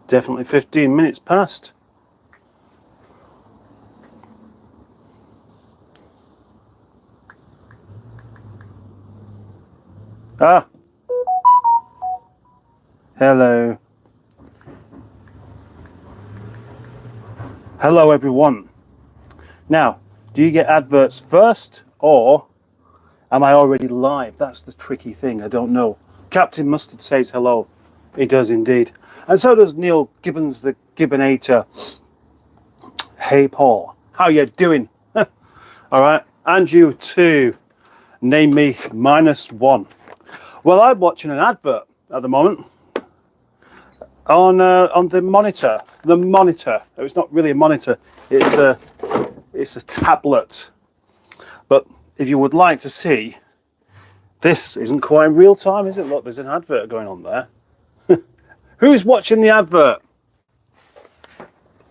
Definitely 15 minutes past. Ah. Hello. Hello, everyone. Now, do you get adverts first, or am I already live? That's the tricky thing. I don't know. Captain Mustard says hello. He does indeed. And so does Neil Gibbons, the Gibbonator. Hey, Paul. How you doing? All right. And you too. Name me -1. Well, I'm watching an advert at the moment on the monitor. The monitor. It's not really a monitor. It's a tablet. But if you would like to see, this isn't quite real time, is it? Look, there's an advert going on there. Who's watching the advert?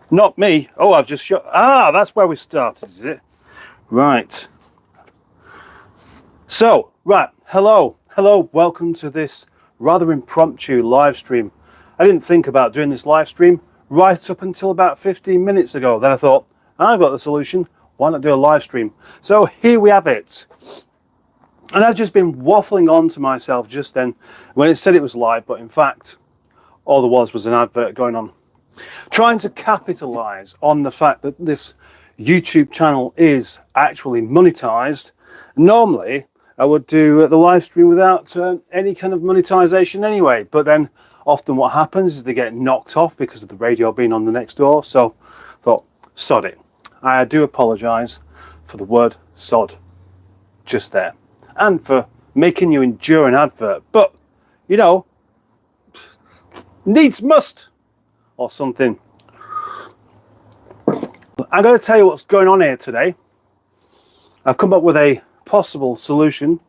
Not me. Oh, I've just shot. Ah, that's where we started, is it? Right. So, right. Hello. Hello. Welcome to this rather impromptu live stream. I didn't think about doing this live stream right up until about 15 minutes ago. Then I thought, I've got the solution. Why not do a live stream? So here we have it. And I've just been waffling on to myself just then when it said it was live, but in fact, all there was an advert going on. Trying to capitalize on the fact that this YouTube channel is actually monetized. Normally, I would do the live stream without any kind of monetization anyway, but then often what happens is they get knocked off because of the radio being on the next door. So I thought, sod it. I do apologize for the word sod just there, and for making you endure an advert, but you know, needs must or something. I'm going to tell you what's going on here today. I've come up with a possible solution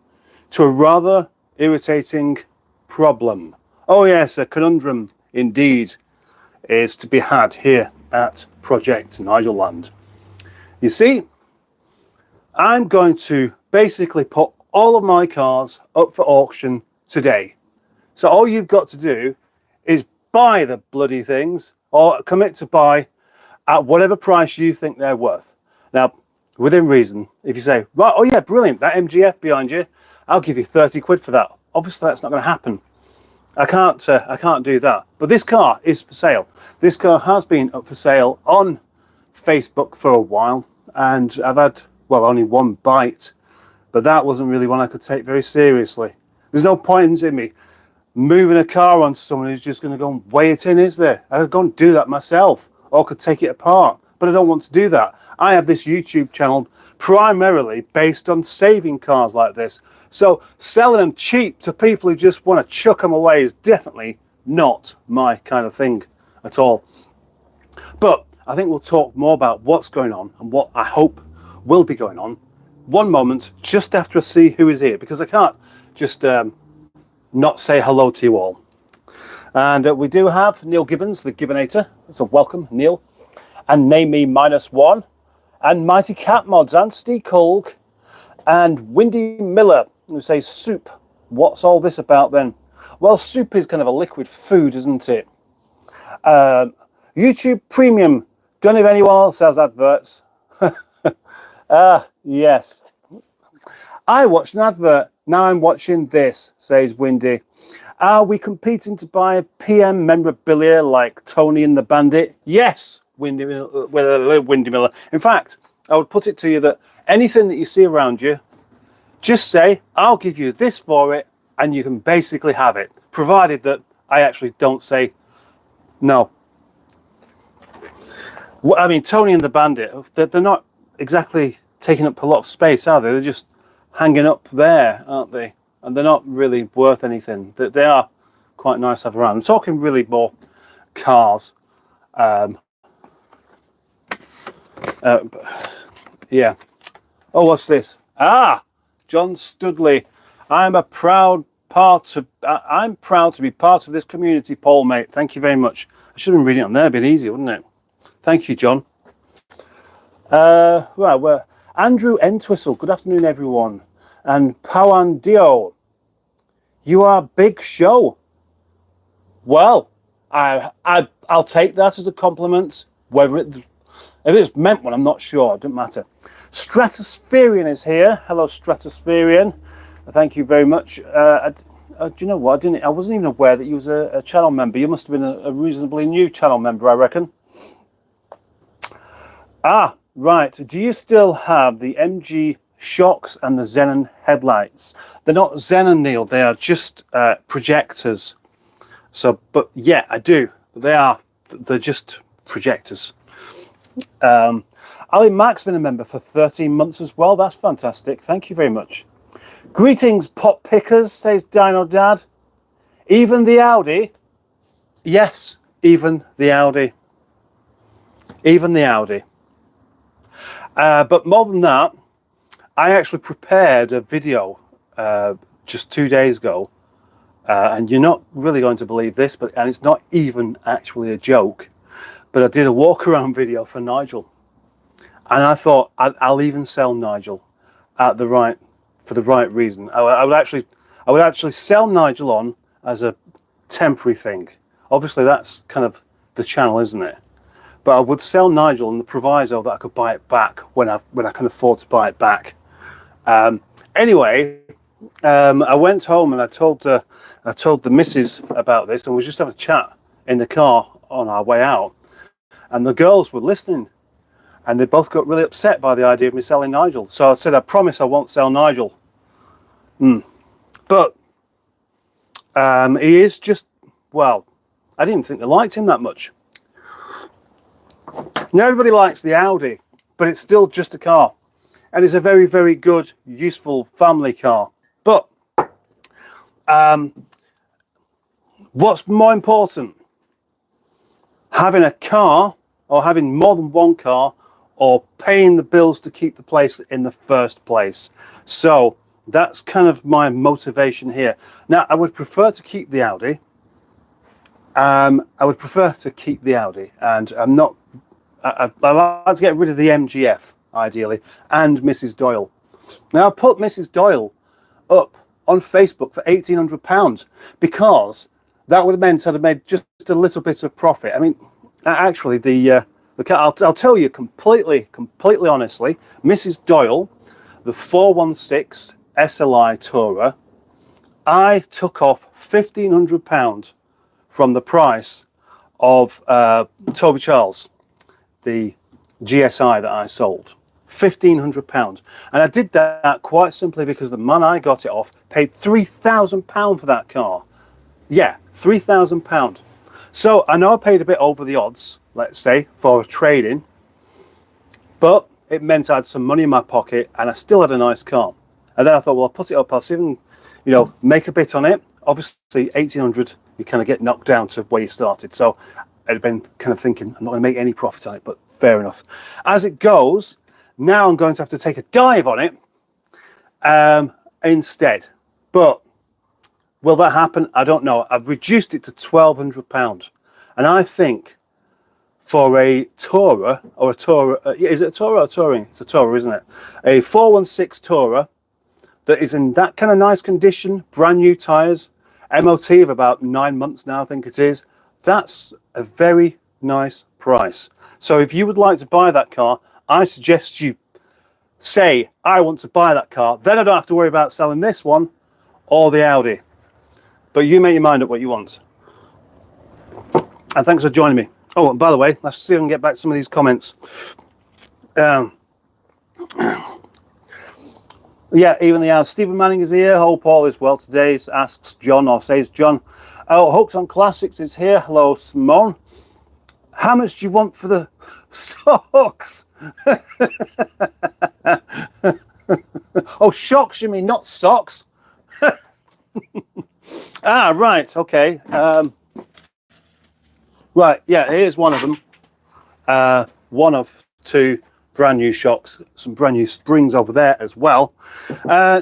to a rather irritating problem. Oh yes, a conundrum indeed is to be had here at Project Nigel Land. You see, I'm going to basically put all of my cars up for auction today. So all you've got to do is buy the bloody things, or commit to buy at whatever price you think they're worth. Now, within reason, if you say, right, oh yeah, brilliant, that MGF behind you, I'll give you 30 quid for that. Obviously, that's not going to happen. I can't do that. But this car is for sale. This car has been up for sale on Facebook for a while, and I've had, well, only one bite, but that wasn't really one I could take very seriously. There's no point in me moving a car onto someone who's just going to go and weigh it in, is there? I could go and do that myself, or could take it apart, but I don't want to do that. I have this YouTube channel primarily based on saving cars like this. So selling them cheap to people who just want to chuck them away is definitely not my kind of thing at all. But I think we'll talk more about what's going on and what I hope will be going on one moment just after I see who is here, because I can't just not say hello to you all. And we do have Neil Gibbons, the Gibbonator. So welcome, Neil. And Name Me -1. And Mighty Cat Mods and Steve Colg. And Windy Miller, who says, soup. What's all this about then? Well, soup is kind of a liquid food, isn't it? YouTube Premium. Don't know if anyone else has adverts. Yes. I watched an advert. Now I'm watching this, says Windy. Are we competing to buy PM memorabilia like Tony and the Bandit? Yes, Windy Miller. In fact, I would put it to you that anything that you see around you, just say, I'll give you this for it, and you can basically have it, provided that I actually don't say no. I mean, Tony and the Bandit, they're not exactly taking up a lot of space, are they? They're just hanging up there, aren't they? And they're not really worth anything. They are quite nice to have around. I'm talking really more cars. Yeah. Oh, what's this? Ah, John Studley. I'm proud to be part of this community, Paul, mate. Thank you very much. I should have been reading it on there. It'd been easier, wouldn't it? Thank you, John. Right, well, Andrew Entwistle. Good afternoon, everyone. And Pawan Dio. You are big show. Well, I'll take that as a compliment. If it's meant one, I'm not sure. It doesn't matter. Stratospherian is here. Hello, Stratospherian. Thank you very much. Do you know what? I wasn't even aware that you was a channel member. You must have been a reasonably new channel member, I reckon. Ah, right. Do you still have the MG shocks and the Xenon headlights? They're not Xenon, Neil. They are just projectors. So, but yeah, I do. They're just projectors. Ali Mack's been a member for 13 months as well. That's fantastic. Thank you very much. Greetings, pop pickers, says Dino Dad. Even the Audi? Yes, even the Audi. Even the Audi. But more than that, I actually prepared a video just 2 days ago. And you're not really going to believe this, and it's not even actually a joke. But I did a walk around video for Nigel. And I thought I'll even sell Nigel for the right reason. I would actually sell Nigel on as a temporary thing. Obviously, that's kind of the channel, isn't it? But I would sell Nigel on the proviso that I could buy it back when I can afford to buy it back. Anyway, I went home and I told the missus about this, and we just having a chat in the car on our way out, and the girls were listening. And they both got really upset by the idea of me selling Nigel. So I said, I promise I won't sell Nigel. But he is just, well, I didn't think they liked him that much. Now everybody likes the Audi, but it's still just a car. And it's a very, very good, useful family car. But what's more important? Having a car or having more than one car, or paying the bills to keep the place in the first place. So that's kind of my motivation here. Now, I would prefer to keep the Audi. And I'd like to get rid of the MGF, ideally, and Mrs. Doyle. Now, I put Mrs. Doyle up on Facebook for £1,800 because that would have meant I'd have made just a little bit of profit. I mean, actually, I'll tell you completely honestly, Mrs. Doyle, the 416 SLI Tourer, I took off £1,500 from the price of Toby Charles, the GSI that I sold. £1,500. And I did that quite simply because the man I got it off paid £3,000 for that car. Yeah, £3,000. So I know I paid a bit over the odds, let's say, for a trade-in, but it meant I had some money in my pocket and I still had a nice car. And then I thought, well, I'll put it up, I'll see if I can, make a bit on it. Obviously, 1,800, you kind of get knocked down to where you started. So I'd been kind of thinking, I'm not going to make any profit on it, but fair enough. As it goes, now I'm going to have to take a dive on it instead. But will that happen? I don't know. I've reduced it to £1,200. And I think for a Tourer, or a Tourer, is it a Tourer or a Touring? It's a Tourer, isn't it? A 416 Tourer that is in that kind of nice condition, brand new tyres, MOT of about 9 months now, I think it is. That's a very nice price. So if you would like to buy that car, I suggest you say, I want to buy that car. Then I don't have to worry about selling this one or the Audi. But you make your mind up what you want. And thanks for joining me. Oh, and by the way, let's see if I can get back to some of these comments. Yeah, even the Stephen Manning is here. Whole Paul is well today. Asks John, or says John. Oh, Hooks on Classics is here. Hello, Simone. How much do you want for the socks? Oh, shocks, you mean, not socks? Ah, right, okay. Right, yeah, here's one of them. One of 2, brand new shocks, some brand new springs over there as well.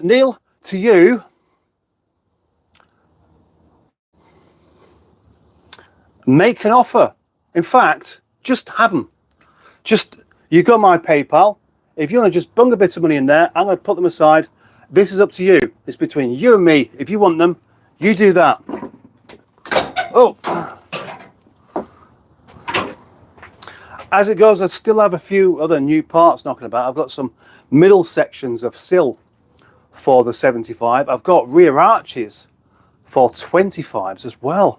Neil, to you, make an offer. In fact, just have them. Just, you got my PayPal. If you want to just bung a bit of money in there, I'm going to put them aside. This is up to you. It's between you and me. If you want them, you do that. Oh. As it goes, I still have a few other new parts knocking about. I've got some middle sections of sill for the 75. I've got rear arches for 25s as well.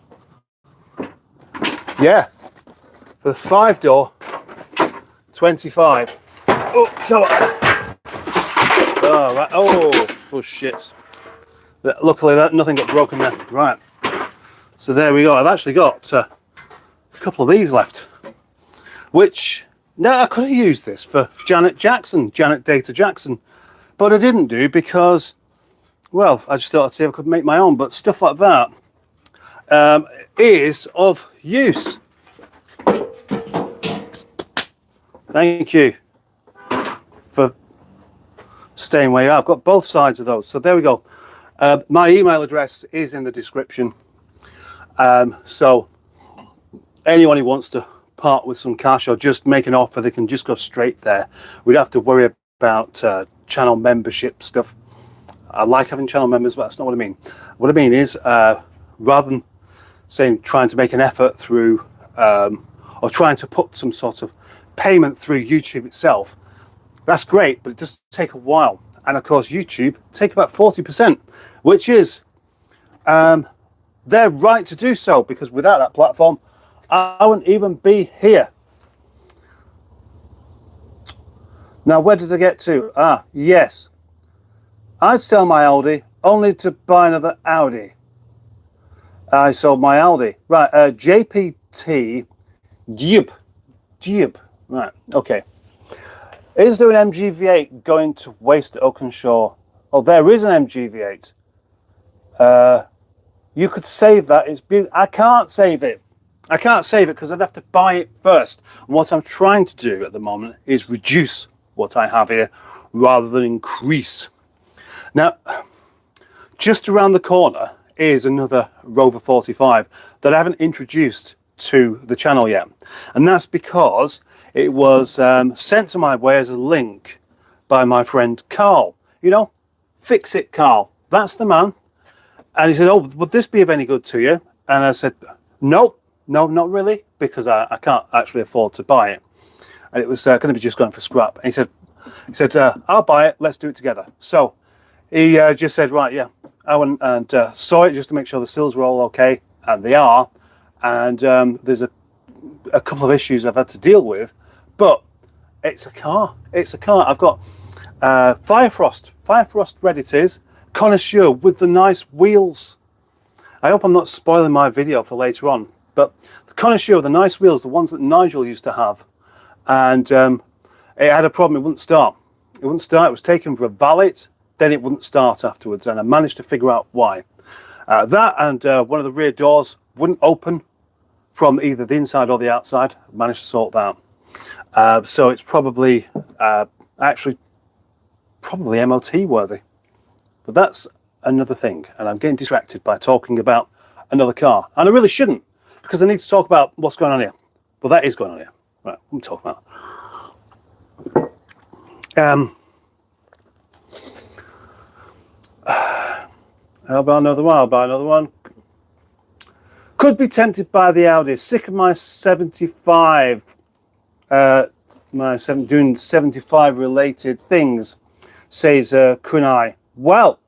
Yeah, for the 5-door, 25. Oh, come on. Oh, right. Oh, shit. Luckily, nothing got broken there. Right. So there we go. I've actually got a couple of these left. Which, now I could have used this for Janet Data Jackson. But I didn't do because, well, I just thought I'd see if I could make my own. But stuff like that is of use. Thank you for staying where you are. I've got both sides of those. So there we go. My email address is in the description. So anyone who wants to part with some cash or just make an offer, they can just go straight there. We'd have to worry about channel membership stuff. I like having channel members, but that's not what I mean. What I mean is, rather than saying trying to make an effort through or trying to put some sort of payment through YouTube itself, that's great, but it does take a while. And of course, YouTube take about 40%, which is their right to do so, because without that platform, I wouldn't even be here. Now, where did I get to? Ah, yes. I'd sell my Audi only to buy another Audi. I sold my Audi. Right, JPT Jeep. Right, okay. Is there an MGV8 going to waste at Oakenshaw? Oh, there is an MGV8. You could save that. It's beautiful. I can't save it. I can't save it because I'd have to buy it first. And what I'm trying to do at the moment is reduce what I have here rather than increase. Now, just around the corner is another Rover 45 that I haven't introduced to the channel yet. And that's because it was sent to my way as a link by my friend Carl. You know, Fix It Carl. That's the man. And he said, oh, would this be of any good to you? And I said, nope. No, not really, because I can't actually afford to buy it. And it was going to be just going for scrap. And he said, I'll buy it, let's do it together. So he just said, right, yeah. I went and saw it just to make sure the sills were all okay, and they are. And there's a couple of issues I've had to deal with, but it's a car. It's a car. I've got Firefrost red it is, connoisseur with the nice wheels. I hope I'm not spoiling my video for later on. But the connoisseur, the nice wheels, the ones that Nigel used to have, and it had a problem. It wouldn't start. It wouldn't start. It was taken for a valet, then it wouldn't start afterwards, and I managed to figure out why. That and one of the rear doors wouldn't open from either the inside or the outside. I managed to sort that out. So it's probably actually MOT worthy. But that's another thing, and I'm getting distracted by talking about another car, and I really shouldn't. Because I need to talk about what's going on here. Well, that is going on here. Right, what am I talking about? How about another one? How about another one? Could be tempted by the Audi. Sick of my 75. Doing 75 related things, says Kunai. Well,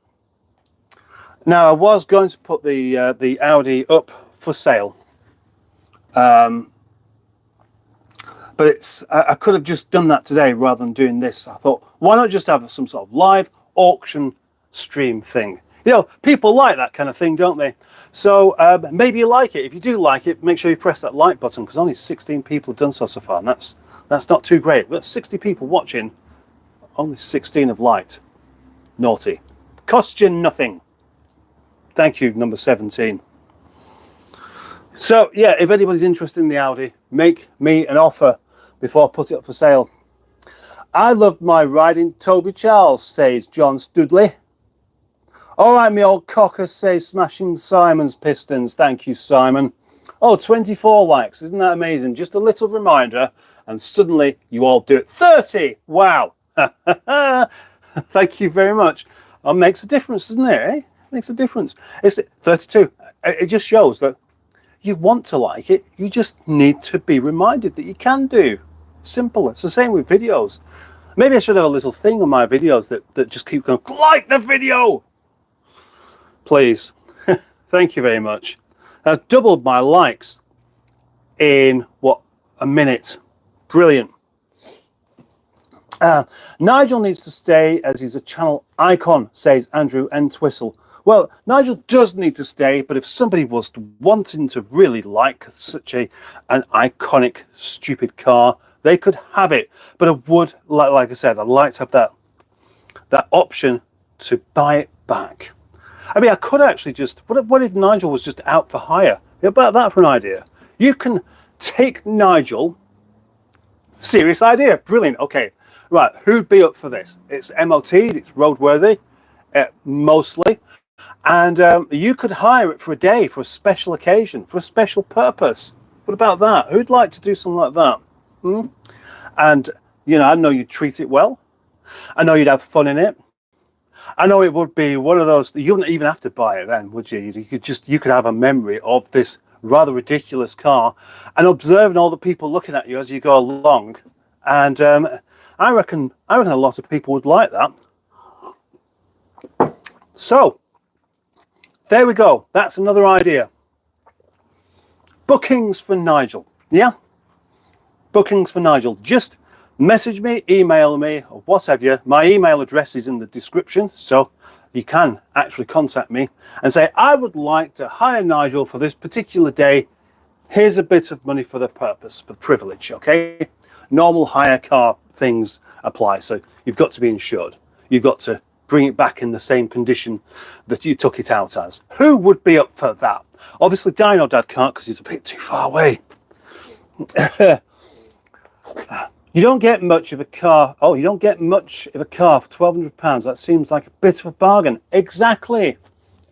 now I was going to put the Audi up for sale. But I could have just done that today rather than doing this. I thought, why not just have some sort of live auction stream thing? You know, people like that kind of thing, don't they? So maybe you like it. If you do like it, make sure you press that like button, because only 16 people have done so far, and that's not too great. But 60 people watching, only 16 have liked. Naughty. Cost you nothing. Thank you, number 17. So, yeah, if anybody's interested in the Audi, make me an offer before I put it up for sale. I loved my riding Toby Charles, says John Studley. All right, me old cocker, says Smashing Simon's Pistons. Thank you, Simon. Oh, 24 likes. Isn't that amazing? Just a little reminder, and suddenly you all do it. 30! Wow. Thank you very much. It makes a difference, doesn't it? Eh? It makes a difference. It's 32. It just shows that you want to like it. You just need to be reminded that you can do. Simple. It's the same with videos. Maybe I should have a little thing on my videos that just keep going, like the video! Please. Thank you very much. I've doubled my likes in, what, a minute. Brilliant. Nigel needs to stay as he's a channel icon, says Andrew Entwistle. Well, Nigel does need to stay, but if somebody was wanting to really like such an iconic, stupid car, they could have it. But I would, like I said, I'd like to have that option to buy it back. I mean, I could actually just, what if Nigel was just out for hire? How about that for an idea? You can take Nigel, serious idea, brilliant, okay. Right, who'd be up for this? It's MOT, it's roadworthy, mostly. And you could hire it for a day, for a special occasion, for a special purpose. What about that? Who'd like to do something like that? And, you know, I know you'd treat it well. I know you'd have fun in it. I know it would be one of those, you wouldn't even have to buy it then, would you? You could have a memory of this rather ridiculous car and observing all the people looking at you as you go along. And I reckon a lot of people would like that. So, there we go. That's another idea. Bookings for Nigel. Yeah? Bookings for Nigel. Just message me, email me, or whatever. My email address is in the description, so you can actually contact me and say, I would like to hire Nigel for this particular day. Here's a bit of money for the purpose, for privilege, okay? Normal hire car things apply, so you've got to be insured. You've got to bring it back in the same condition that you took it out as. Who would be up for that? Obviously, Dino Dad can't because he's a bit too far away. You don't get much of a car. Oh, you don't get much of a car for £1,200. That seems like a bit of a bargain. Exactly.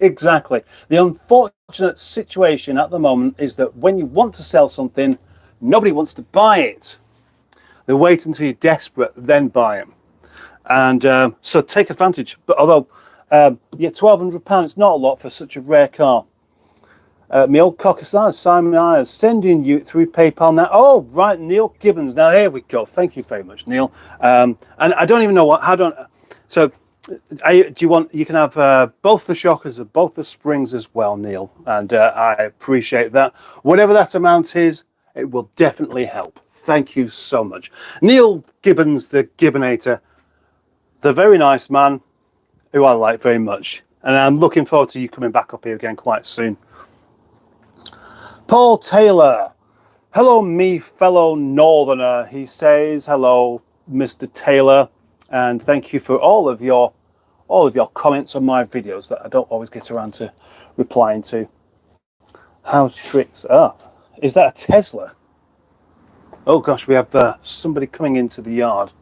Exactly. The unfortunate situation at the moment is that when you want to sell something, nobody wants to buy it. They wait until you're desperate, then buy it. And so take advantage. But although, yeah, £1,200, it's not a lot for such a rare car. My old cockasar, Simon Ayers, sending you through PayPal now. Oh, right, Neil Gibbons. Now, here we go. Thank you very much, Neil. And I don't even know what, so do you want, you can have both the shockers and both the springs as well, Neil. And I appreciate that. Whatever that amount is, it will definitely help. Thank you so much. Neil Gibbons, the Gibbonator, the very nice man who I like very much. And I'm looking forward to you coming back up here again quite soon. Paul Taylor, hello me fellow northerner, he says. Hello Mr. Taylor, and thank you for all of your comments on my videos that I don't always get around to replying to. How's tricks? Ah, is that a Tesla? Oh gosh, we have somebody coming into the yard,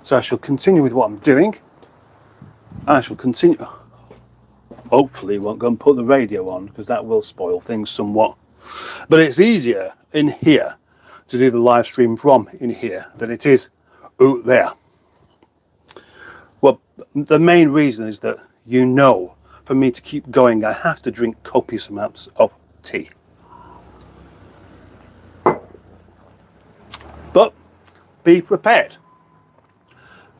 so I shall continue with what I'm doing. I shall continue. Hopefully won't go and put the radio on, because that will spoil things somewhat. But it's easier in here to do the live stream from in here than it is out there. Well, the main reason is that, you know, for me to keep going, I have to drink copious amounts of tea. But be prepared.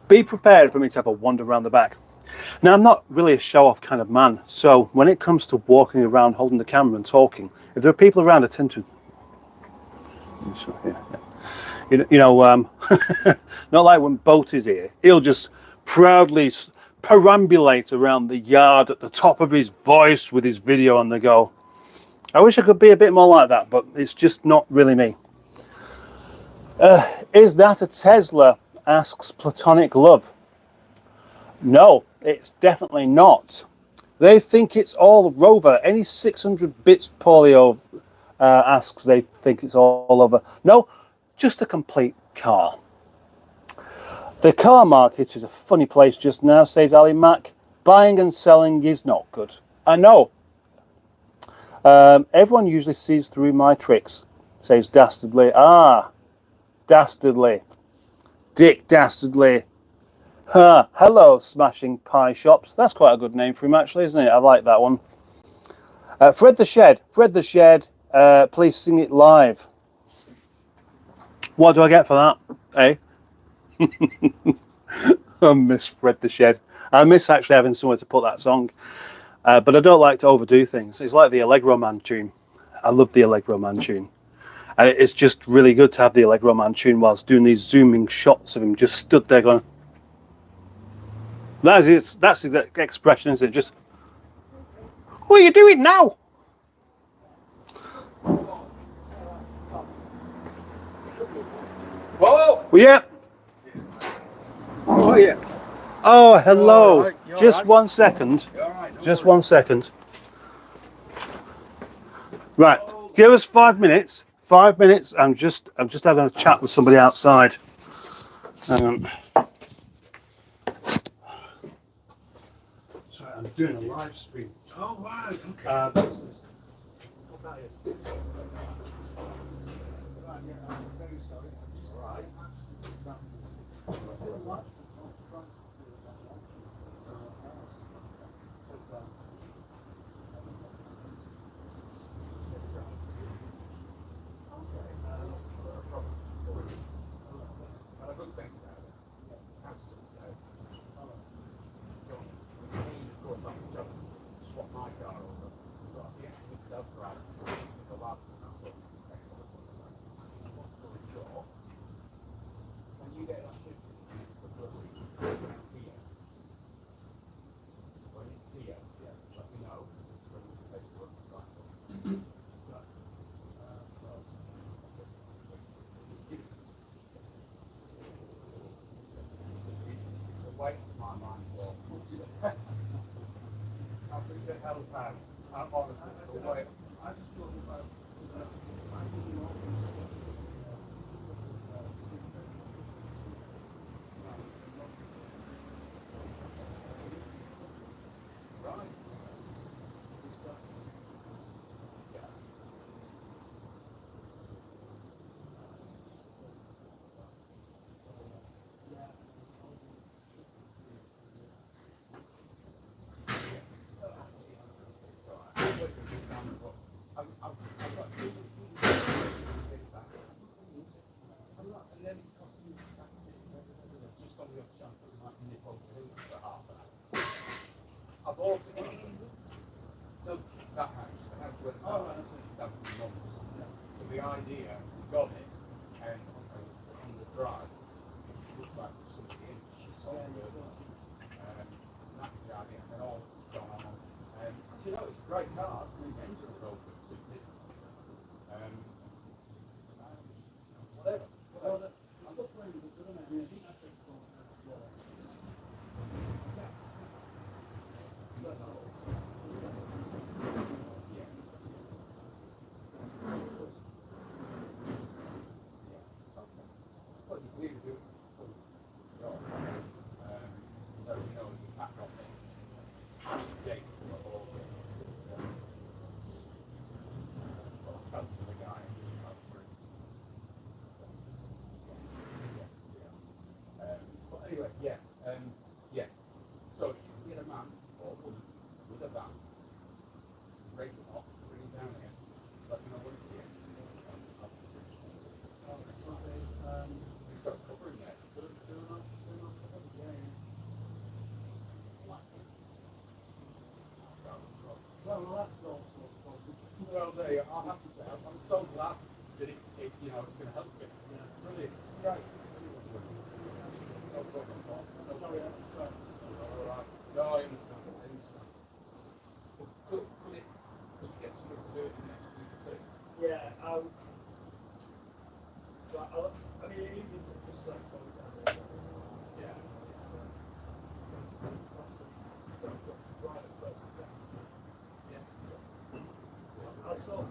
Be prepared for me to have a wander around the back. Now, I'm not really a show-off kind of man, so when it comes to walking around holding the camera and talking, if there are people around, I tend to, not like when Boat is here, he'll just proudly perambulate around the yard at the top of his voice with his video on the go. I wish I could be a bit more like that, but it's just not really me. Is that a Tesla? Asks Platonic Love. No, it's definitely not. They think it's all Rover. Any 600 bits polio asks, they think it's all over. No, just a complete car. The car market is a funny place just now, says Ali Mack. Buying and selling is not good. I know. Everyone usually sees through my tricks, says Dastardly. Ah, Dastardly. Dick Dastardly. Ha, hello, Smashing Pie Shops. That's quite a good name for him, actually, isn't it? I like that one. Fred the Shed. Fred the Shed, please sing it live. What do I get for that, eh? I miss Fred the Shed. I miss actually having somewhere to put that song. But I don't like to overdo things. It's like the Allegro Man tune. I love the Allegro Man tune. And it's just really good to have the Allegro Man tune whilst doing these zooming shots of him just stood there going. That's the expression, isn't it? Just, what are you doing now? Whoa! Well, yeah. Oh, yeah. Oh, hello. Right. Just Right. 1 second. Right. Just 1 second. Right. Give us 5 minutes. 5 minutes. I'm just having a chat with somebody outside. Hang on. Sorry, I'm doing a live stream. Oh, right. Okay. What that is. Right, yeah, I'm very sorry. I'm just Swap my car over. Yes, that's right. The lab, when you get that shift, here. When it's here, let me know. When you take the cycle. It's a weight to my mind. I think the hell out. Honestly, it's a weight. I just feel about right. Just on the off chance that we might nip over the hills for half an hour. I bought it. No, that house. The house where that was the mum's. So the idea, we got it, and on the drive, it looks like there's somebody in. She's so good. That was the idea, and then all this has gone on. You know, it's a great car. The engine was over 250. Whatever. I'm not playing with it, I think that's it. Anyway, yeah. So you can get a man or a woman with a van, break it off, bring it down here, let me know when it's here. We've got cover in there. Well, there you are. I'm happy to help. I'm so glad that it it's going to help you. Brilliant. Right. No problem. No, sorry. All right. No, I understand. Well, could you get somebody to do it in the next week or two? Yeah, I mean, even just like Yeah. I'll sort it.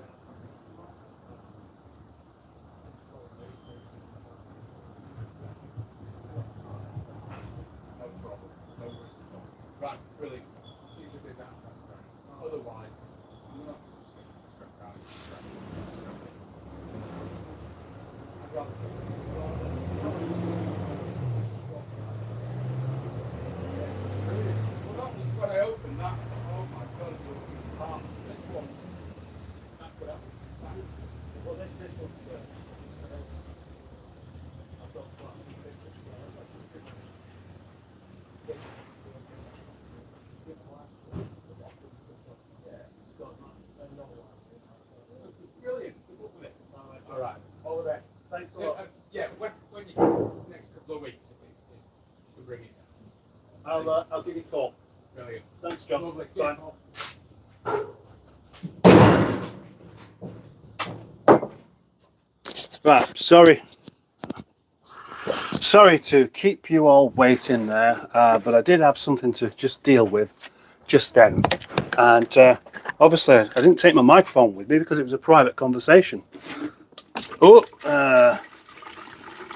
bring it. I'll give you a call. Brilliant. Thanks, John. Lovely. Bye. Right, sorry to keep you all waiting there, but I did have something to just deal with just then, and obviously I didn't take my microphone with me because it was a private conversation. Oh,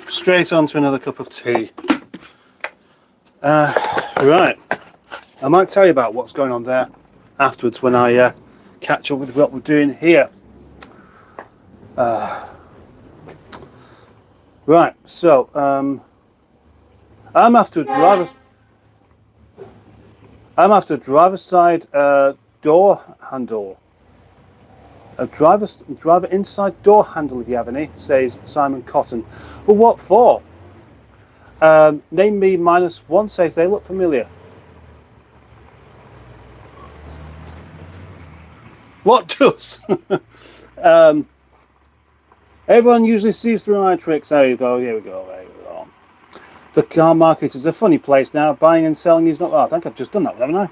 straight on to another cup of tea. Right, I might tell you about what's going on there afterwards when I catch up with what we're doing here. Right, so I'm after a driver's side door handle. A driver inside door handle, if you have any, says Simon Cotton. Well, what for? Name me -1 says they look familiar. What does? Everyone usually sees through my tricks. There you go, here we go, there we go. The car market is a funny place now. Buying and selling is not. Oh, I think I've just done that, haven't I?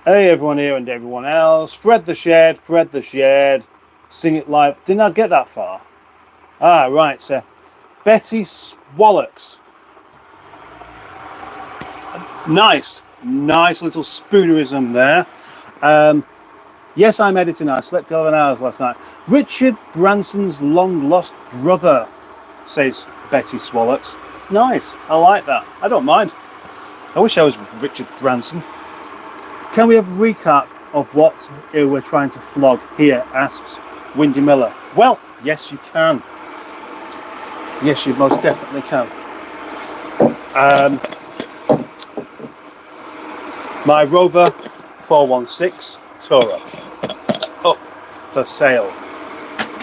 Hey, everyone here and everyone else. Fred the Shed, sing it live. Didn't I get that far? Ah, right, so Betty Swallocks. Nice little spoonerism there. Yes, I'm editing. I slept 11 hours last night. Richard Branson's long lost brother, says Betty Swallocks. Nice, I like that. I don't mind. I wish I was Richard Branson. Can we have a recap of what we're trying to flog here, asks Windy Miller. Well, yes you can. Yes, you most definitely can. My Rover 416 Tourer up for sale.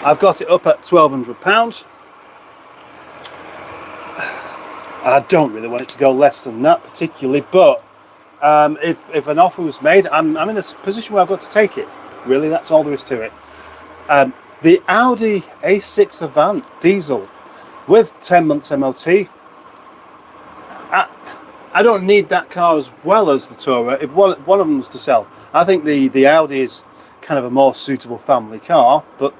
I've got it up at £1,200. I don't really want it to go less than that particularly, but if an offer was made, I'm in a position where I've got to take it. Really, that's all there is to it. The Audi A6 Avant diesel with 10 months MOT. I don't need that car as well as the Tourer. If one of them was to sell, I think the Audi is kind of a more suitable family car. But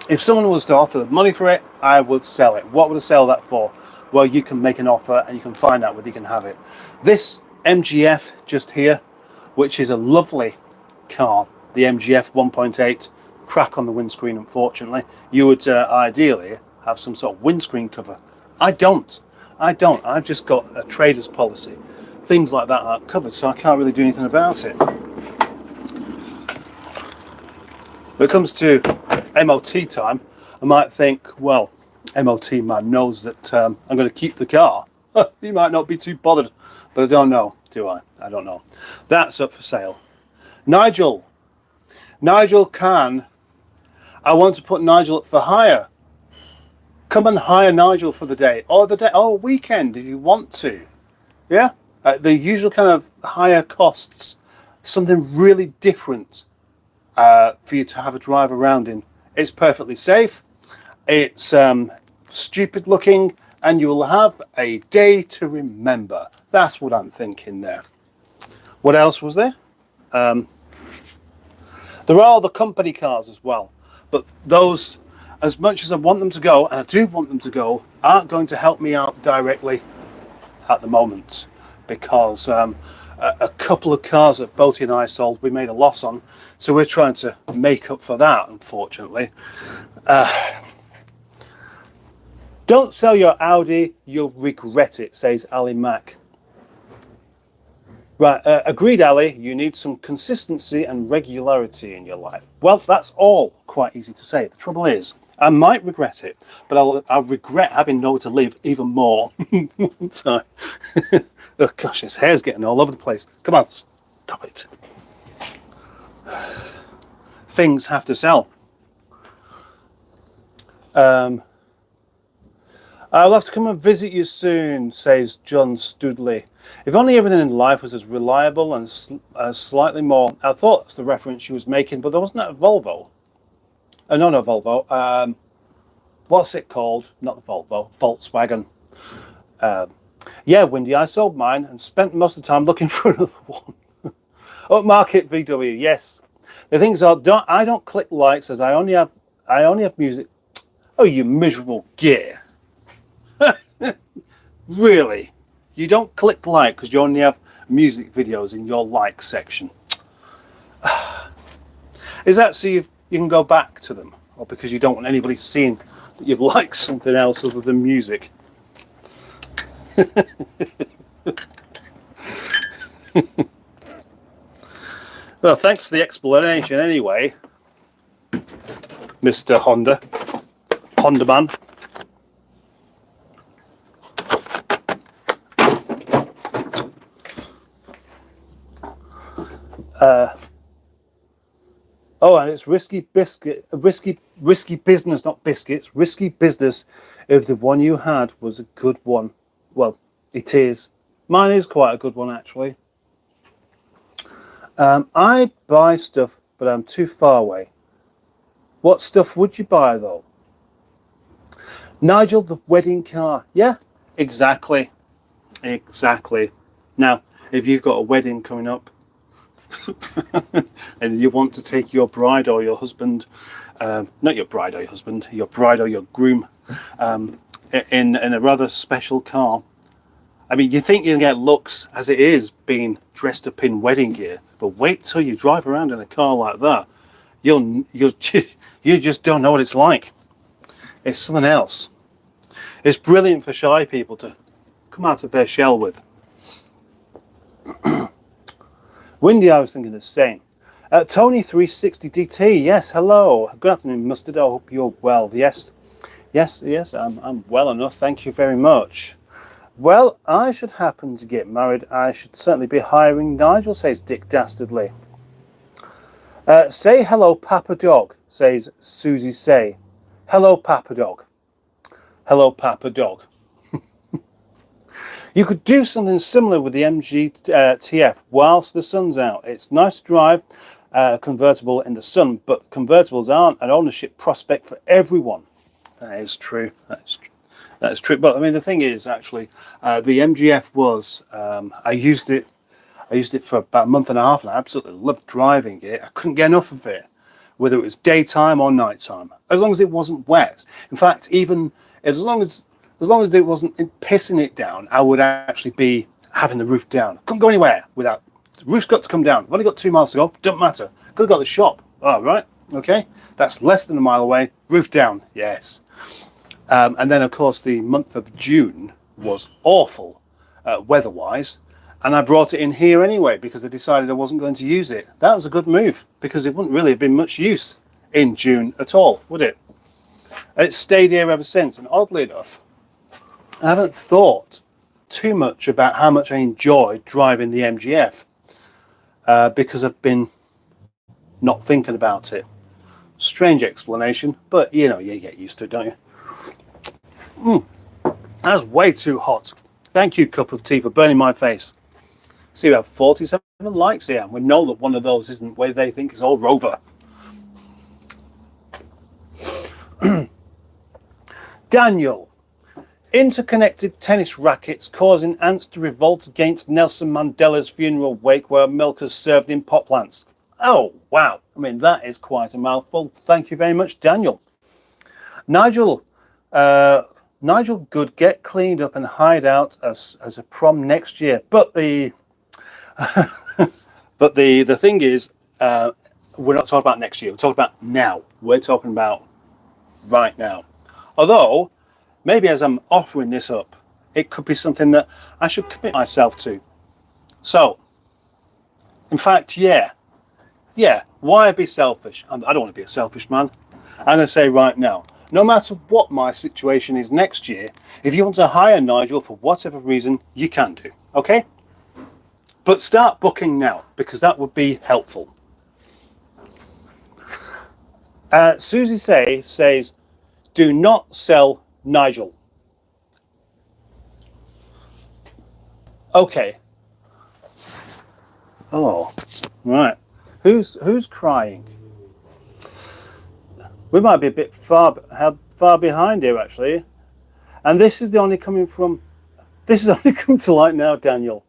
if someone was to offer money for it, I would sell it. What would I sell that for? Well, you can make an offer and you can find out whether you can have it. This MGF just here, which is a lovely car, the MGF 1.8, crack on the windscreen. Unfortunately, you would ideally have some sort of windscreen cover. I don't. I've just got a trader's policy. Things like that aren't covered, so I can't really do anything about it. When it comes to MOT time, I might think, well, MOT man knows that I'm going to keep the car. He might not be too bothered, but I don't know, do I? I don't know. That's up for sale. Nigel can. I want to put Nigel up for hire. Come and hire Nigel for the day or weekend if you want to. Yeah, the usual kind of hire costs. Something really different for you to have a drive around in. It's perfectly safe. It's stupid looking, and you will have a day to remember. That's what I'm thinking there. What else was there? There are the company cars as well, but those, as much as I want them to go, and I do want them to go, aren't going to help me out directly at the moment, because a couple of cars that Boaty and I sold, we made a loss on, so we're trying to make up for that, unfortunately. Don't sell your Audi, you'll regret it, says Ali Mack. Right, agreed, Ali, you need some consistency and regularity in your life. Well, that's all quite easy to say. The trouble is, I might regret it, but I'll regret having nowhere to live even more. So, oh gosh, his hair's getting all over the place. Come on, stop it. Things have to sell. I'll have to come and visit you soon, says John Studley. If only everything in life was as reliable and slightly more... I thought that's the reference she was making, but there wasn't that a Volvo. No, Volvo. What's it called? Not the Volvo. Volkswagen. Yeah, Windy, I sold mine and spent most of the time looking for another one. Upmarket VW, yes. The things are, I don't click likes as I only have music. Oh, you miserable gear. Really? You don't click like because you only have music videos in your like section. Is that so you can go back to them? Or because you don't want anybody seeing that you've liked something else other than music? Well, thanks for the explanation anyway, Mr. Honda Man. Oh, and it's risky business, not biscuits. Risky business if the one you had was a good one. Well, it is. Mine is quite a good one, actually. I buy stuff, but I'm too far away. What stuff would you buy, though? Nigel, the wedding car. Yeah, exactly. Exactly. Now, if you've got a wedding coming up, and you want to take your bride or your husband, not your bride or your husband, your bride or your groom, in a rather special car. I mean, you think you'll get looks as it is being dressed up in wedding gear, but wait till you drive around in a car like that. You just don't know what it's like. It's something else. It's brilliant for shy people to come out of their shell with. Windy, I was thinking the same. Tony 360 DT, yes, hello. Good afternoon, Mustard. I hope you're well. Yes, I'm well enough. Thank you very much. Well, I should happen to get married. I should certainly be hiring Nigel, says Dick Dastardly. Say hello, Papa Dog, says Susie Say. Hello, Papa Dog. Hello, Papa Dog. You could do something similar with the MG TF whilst the sun's out. It's nice to drive convertible in the sun, but convertibles aren't an ownership prospect for everyone. That is true. That is true. But I mean, the thing is, actually, the MGF was. I used it for about a month and a half, and I absolutely loved driving it. I couldn't get enough of it, whether it was daytime or nighttime, as long as it wasn't wet. In fact, even as long as it wasn't pissing it down, I would actually be having the roof down. I couldn't go anywhere without the roof's got to come down. I've only got 2 miles to go. Don't matter. Could have got the shop. Oh, right. Okay. That's less than a mile away. Roof down. Yes. And then, of course, the month of June was awful weather-wise. And I brought it in here anyway because I decided I wasn't going to use it. That was a good move because it wouldn't really have been much use in June at all, would it? And it's stayed here ever since. And oddly enough, I haven't thought too much about how much I enjoy driving the MGF because I've been not thinking about it. Strange explanation, but you know, you get used to it, don't you? That's way too hot. Thank you, cup of tea, for burning my face. See, we have 47 likes here. We know that one of those isn't where they think it's all Rover. Daniel. Interconnected tennis rackets causing ants to revolt against Nelson Mandela's funeral wake where milk is served in pot plants. Oh, wow. I mean, that is quite a mouthful. Thank you very much, Daniel. Nigel could get cleaned up and hide out as a prom next year. But the the thing is, we're not talking about next year. We're talking about now. We're talking about right now. Although, maybe as I'm offering this up, it could be something that I should commit myself to. So, in fact, yeah, why be selfish? I don't want to be a selfish man. I'm going to say right now, no matter what my situation is next year, if you want to hire Nigel for whatever reason, you can do, okay? But start booking now, because that would be helpful. Susie says, do not sell Nigel. Okay. Oh, right. Who's crying? We might be a bit far behind here, actually. And this is the only coming from This has only come to light now, Daniel.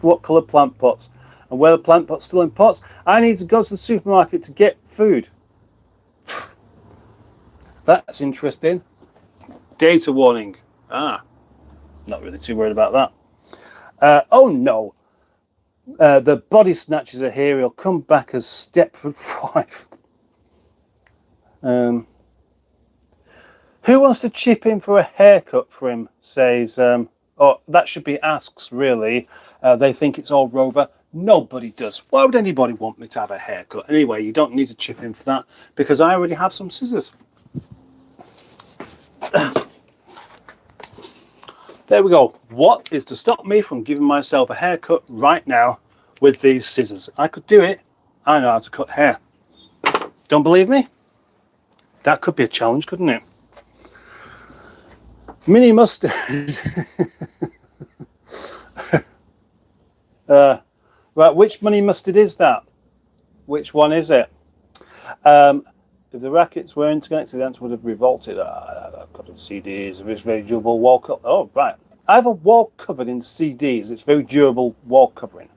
What colour plant pots? And where the plant pots still in pots? I need to go to the supermarket to get food. That's interesting. Data warning. Not really too worried about that. Oh no. The body snatchers are here. He'll come back as Stepford wife. Who wants to chip in for a haircut for him? Says, oh, that should be asks, really. They think it's all Rover. Nobody does. Why would anybody want me to have a haircut? Anyway, you don't need to chip in for that because I already have some scissors. There we go. What is to stop me from giving myself a haircut right now with these scissors? I could do it. I know how to cut hair. Don't believe me? That could be a challenge, couldn't it? Mini mustard. Right, which mini mustard is that? Which one is it? If the rackets were interconnected, the ants would have revolted. I've got CDs. It's very durable wall cover. Oh, right. I have a wall covered in CDs. It's very durable wall covering.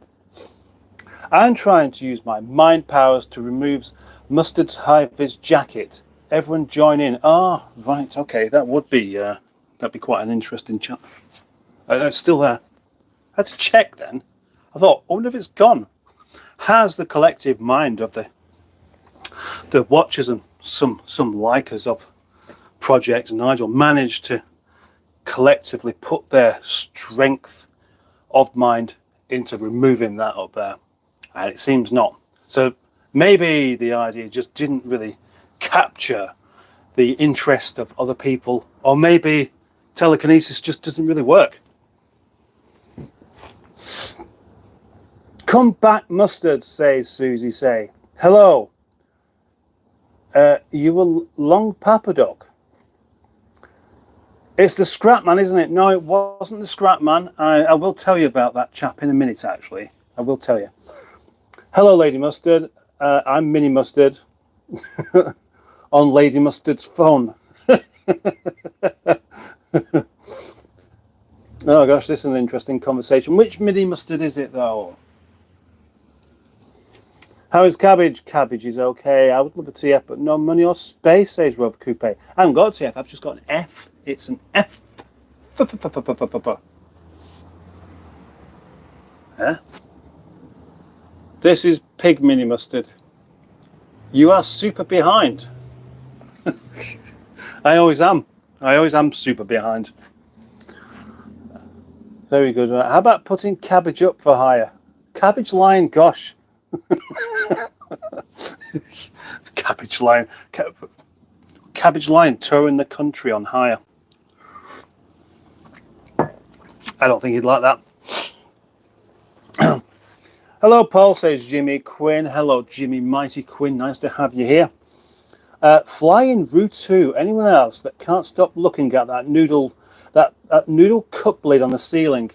I'm trying to use my mind powers to remove Mustard's high-vis jacket. Everyone join in. Ah, right. Okay, that would be that'd be quite an interesting chat. It's still there. I had to check then. I thought, I wonder if it's gone. Has the collective mind of the watchers and some likers of Project Nigel managed to collectively put their strength of mind into removing that up there? And it seems not. So maybe the idea just didn't really capture the interest of other people, or maybe telekinesis just doesn't really work. Come back, Mustard, says Susie. Say hello. You were long Papa Dog. It's the Scrap Man, isn't it? No, it wasn't the Scrap Man. I will tell you about that chap in a minute, actually. I will tell you. Hello, Lady Mustard. I'm Mini Mustard on Lady Mustard's phone. Oh, gosh, this is an interesting conversation. Which Mini Mustard is it, though? How is Cabbage? Cabbage is okay. I would love a TF, but no money or space, says Rover Coupe. I haven't got a TF. I've just got an F. It's an F. Huh? This is Pig Mini Mustard. You are super behind. I always am. I always am super behind. Very good. How about putting Cabbage up for hire? Cabbage line, gosh. Cabbage line. Cabbage line touring the country on hire. I don't think he'd like that. Hello, Paul, says Jimmy Quinn. Hello, Jimmy Mighty Quinn. Nice to have you here. Flying Route 2. Anyone else that can't stop looking at that noodle cup lid on the ceiling?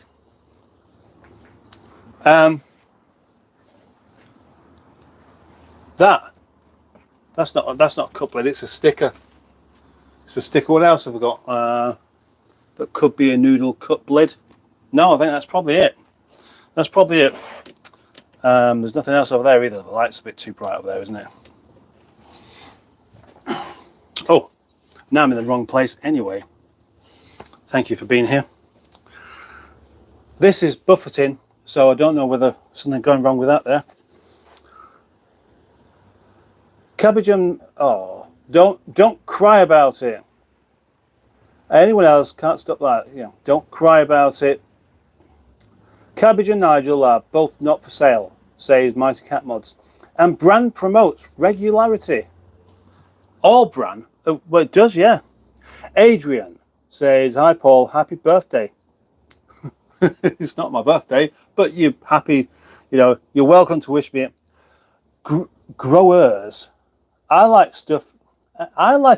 That's not a cup lid. It's a sticker. It's a sticker. What else have we got? That could be a noodle cup lid. No, I think that's probably it. That's probably it. There's nothing else over there either. The light's a bit too bright over there, isn't it? Oh, now I'm in the wrong place anyway. Thank you for being here. This is buffeting, so I don't know whether something going wrong with that there. Cabbage and don't cry about it. Anyone else can't stop that? Yeah, don't cry about it. Cabbage and Nigel are both not for sale, says Mighty Cat Mods. And brand promotes regularity. All brand? Well, it does, yeah. Adrian says, hi, Paul, happy birthday. It's not my birthday, but you're happy, you're welcome to wish me it. Growers. I like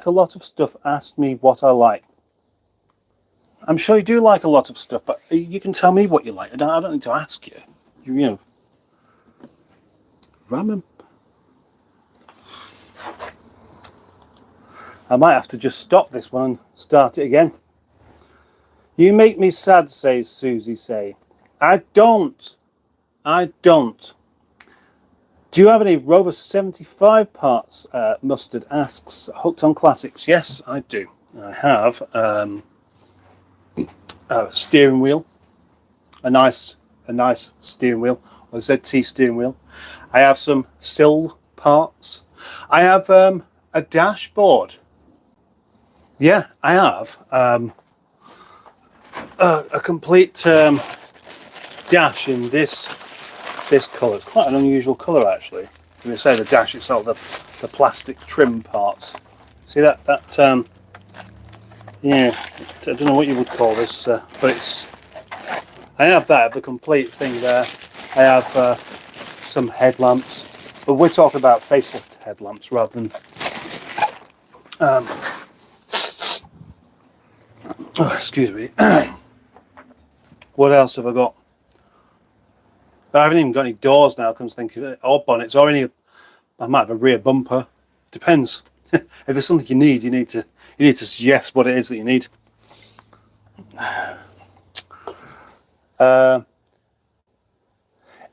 a lot of stuff. Ask me what I like. I'm sure you do like a lot of stuff, but you can tell me what you like. I don't need to ask you. Random. I might have to just stop this one and start it again. You make me sad, says Susie say. I don't. I don't. Do you have any Rover 75 parts? Mustard asks. Hooked on classics. Yes, I do. I have a steering wheel, a nice steering wheel, or ZT steering wheel. I have some sill parts. I have a dashboard. Yeah, I have a complete dash in this colour. It's quite an unusual colour actually. When they say the dash itself, the plastic trim parts. See that yeah, I don't know what you would call this, but it's. I have that, the complete thing there. I have some headlamps, but we're talking about facelift headlamps rather than. Oh, excuse me. What else have I got? I haven't even got any doors now. Comes to think of it, or bonnets, or any. I might have a rear bumper. Depends. If there's something you need to suggest what it is that you need.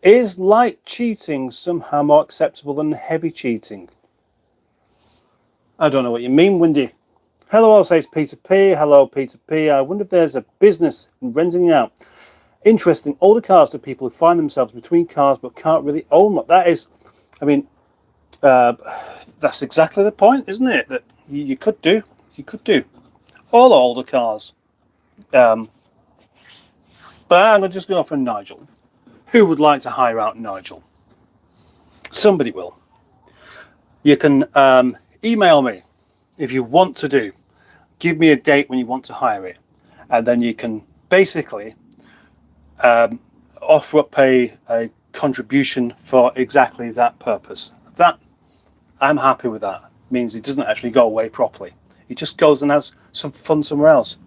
Is light cheating somehow more acceptable than heavy cheating? I don't know what you mean, Windy. Hello, all, says Peter P. Hello, Peter P. I wonder if there's a business in renting out interesting older cars to people who find themselves between cars but can't really own one. That is, I mean, that's exactly the point, isn't it? That you could do. You could do all older cars. But I'm going to just go for Nigel. Who would like to hire out Nigel? Somebody will. You can email me if you want to do. Give me a date when you want to hire it. And then you can basically offer up a contribution for exactly that purpose. That, I'm happy with that. Means it doesn't actually go away properly. It just goes and has some fun somewhere else.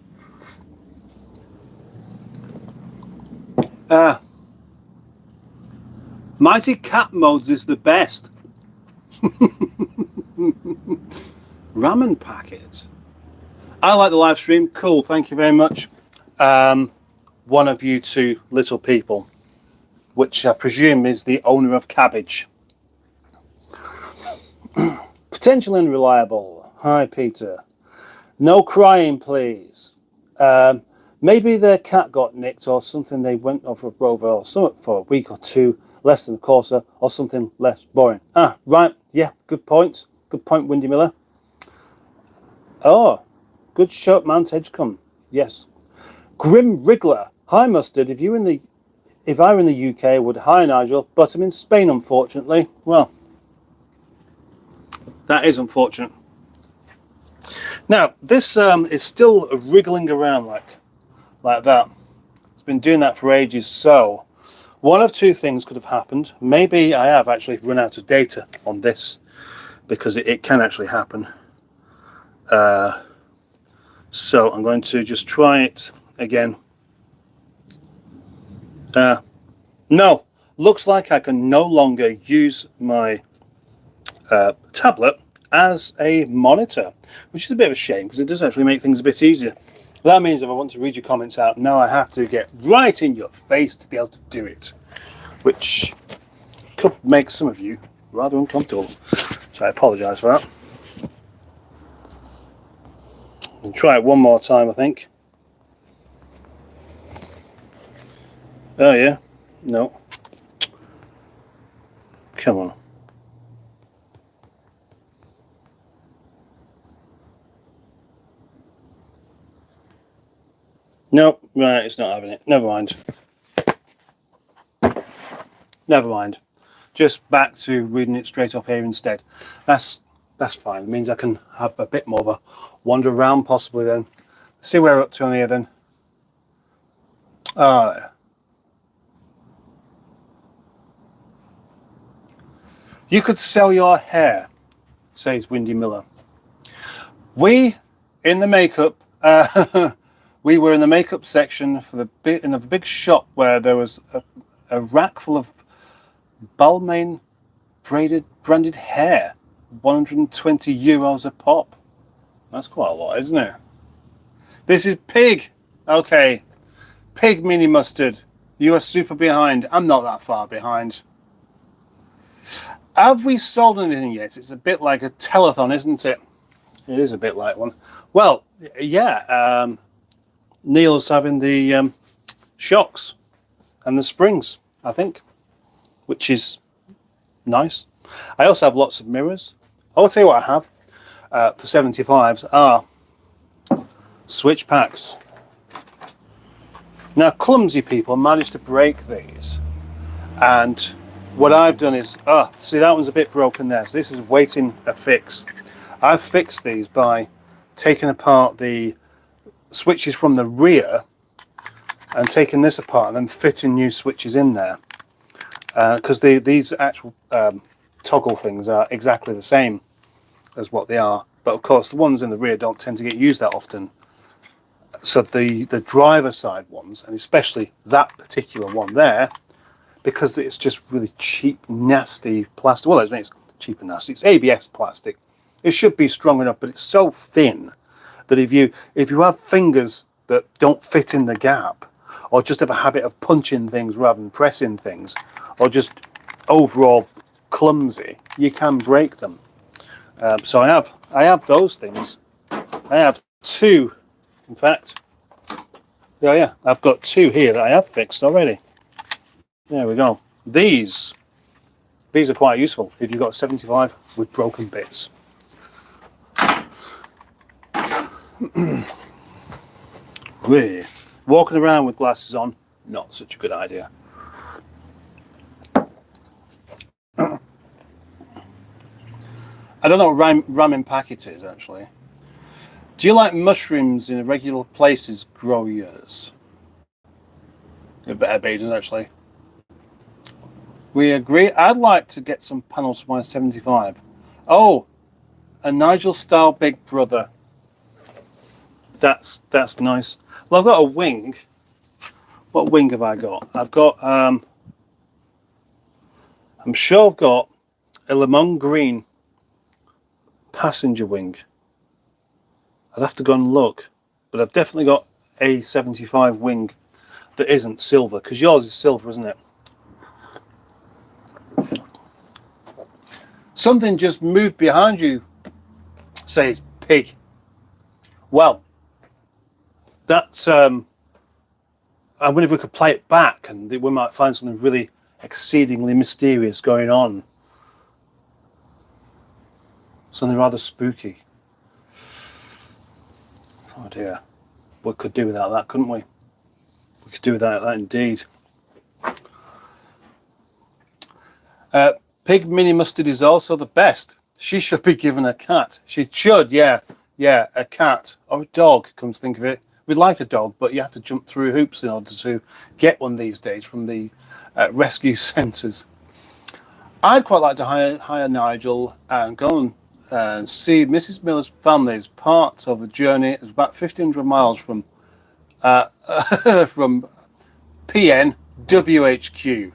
Mighty Cat Modes is the best. Ramen packet. I like the live stream. Cool, thank you very much. One of you two little people, which I presume is the owner of Cabbage. Potential unreliable. Hi, Peter. No crying, please. Maybe their cat got nicked or something. They went off a Rover or something for a week or two, less than a Corsa, or something less boring. Ah, right. Yeah, good point. Good point, Windy Miller. Oh, good shot, Mount Edgecombe. Yes. Grim Wriggler. Hi, Mustard. If I were in the UK, I would hire Nigel, but I'm in Spain, unfortunately. Well, that is unfortunate. Now, this is still wriggling around like that. It's been doing that for ages. So, one of two things could have happened. Maybe I have actually run out of data on this, because it can actually happen. So I'm going to just try it again. No, looks like I can no longer use my tablet as a monitor, which is a bit of a shame because it does actually make things a bit easier. That means if I want to read your comments out, now I have to get right in your face to be able to do it, which could make some of you rather uncomfortable. So I apologise for that. I'll try it one more time, I think. Oh yeah, no. Come on. No, right, it's not having it. Never mind. Never mind. Just back to reading it straight off here instead. That's fine. It means I can have a bit more of a wander around possibly then. Let's see where we're up to on here then. You could sell your hair, says Windy Miller. We in the makeup we were in the makeup section for in a big shop where there was a rack full of Balmain branded hair, 120 euros a pop. That's quite a lot, isn't it? This is Pig. Okay. Pig mini mustard. You are super behind. I'm not that far behind. Have we sold anything yet? It's a bit like a telethon, isn't it? It is a bit like one. Well, yeah. Neil's having the shocks and the springs, I think, which is nice. I also have lots of mirrors. I'll tell you what I have for 75s are switch packs. Now, clumsy people manage to break these, and what I've done is, see, that one's a bit broken there, so this is waiting a fix. I've fixed these by taking apart the switches from the rear and taking this apart and then fitting new switches in there, because these actual toggle things are exactly the same as what they are, but of course the ones in the rear don't tend to get used that often. So the driver side ones, and especially that particular one there, because it's just really cheap, nasty plastic. Well, it's cheap and nasty. It's ABS plastic. It should be strong enough, but it's so thin that if you have fingers that don't fit in the gap, or just have a habit of punching things rather than pressing things, or just overall clumsy, you can break them. So I have those things. I have two, in fact. Yeah, I've got two here that I have fixed already. There we go. These are quite useful if you've got 75 with broken bits. Walking around with glasses on, not such a good idea. I don't know what ramen packet is, actually. Do you like mushrooms in irregular places grow yours? I bet he does, actually. We agree. I'd like to get some panels for my 75. Oh, a Nigel style Big Brother. That's nice. Well, I've got a wing. What wing have I got? I've got, I'm sure I've got a lemon green passenger wing. I'd have to go and look, but I've definitely got a 75 wing that isn't silver, because yours is silver, isn't it? Something just moved behind you, says Pig. Well, that's, I wonder if we could play it back and we might find something really exceedingly mysterious going on. Something rather spooky. Oh dear. We could do without that, couldn't we? We could do without that indeed. Pig mini mustard is also the best. She should be given a cat. She should, yeah, a cat or a dog. Come to think of it, we'd like a dog, but you have to jump through hoops in order to get one these days from the rescue centres. I'd quite like to hire Nigel and go and see Mrs. Miller's family as part of the journey. It's about 1,500 miles from from PNHQ,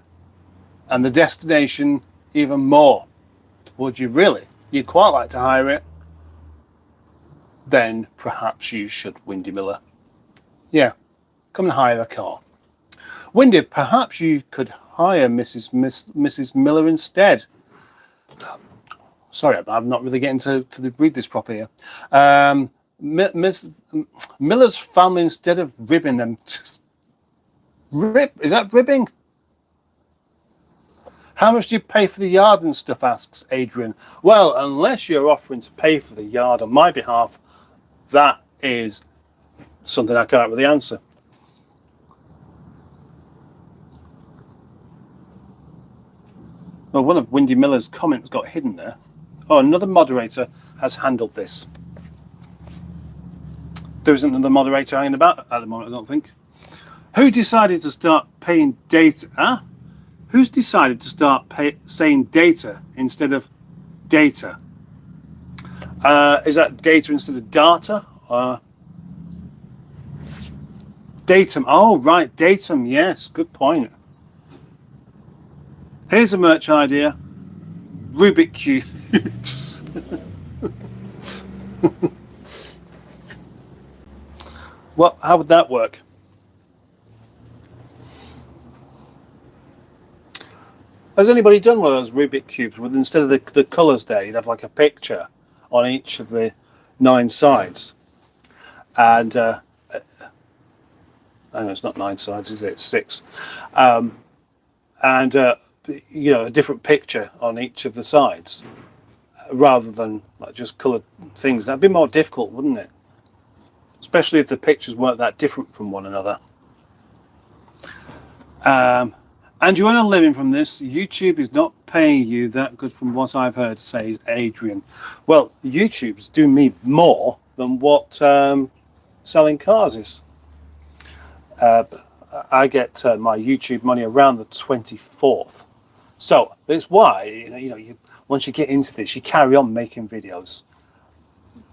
and the destination even more. Would you really? You'd quite like to hire it? Then perhaps you should, Windy Miller. Yeah, come and hire a car. Windy, perhaps you could hire Mrs. Miller instead. Sorry, I'm not really getting to read this properly here. Miss Miller's family, instead of ribbing them, is that ribbing? How much do you pay for the yard and stuff, asks Adrian. Well, unless you're offering to pay for the yard on my behalf, that is something I can't really answer. Well, one of Windy Miller's comments got hidden there. Oh, another moderator has handled this. There isn't another moderator hanging about at the moment, I don't think. Who decided to start paying data? Huh? Who's decided to start saying data instead of data? Is that data instead of data? Datum. Oh, right, datum. Yes, good point. Here's a merch idea. Rubik cubes. Well, how would that work? Has anybody done one of those Rubik cubes with, instead of the colours there, you'd have like a picture on each of the 9 sides? And I know it's not 9 sides, is it? It's 6. And you know, a different picture on each of the sides, rather than like just coloured things. That'd be more difficult, wouldn't it? Especially if the pictures weren't that different from one another. And you earn a living from this. YouTube is not paying you that good from what I've heard, says Adrian. Well, YouTube's doing me more than what selling cars is. I get my YouTube money around the 24th. So that's why, once you get into this, you carry on making videos.